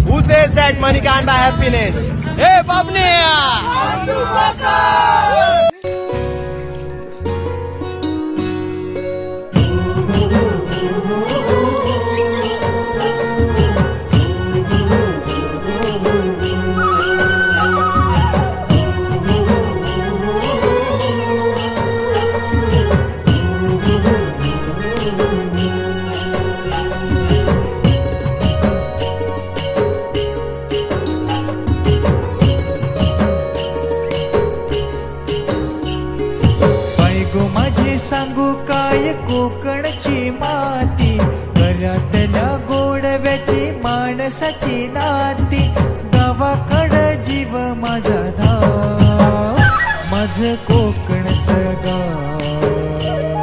Who says that money can't buy happiness? Hey, Babni! सांगू काय कोकणची माती, घरातल्या गोडव्याची माणसाची नाती, गावाकडं जीव माझा धाव, माझं कोकणचं गाव.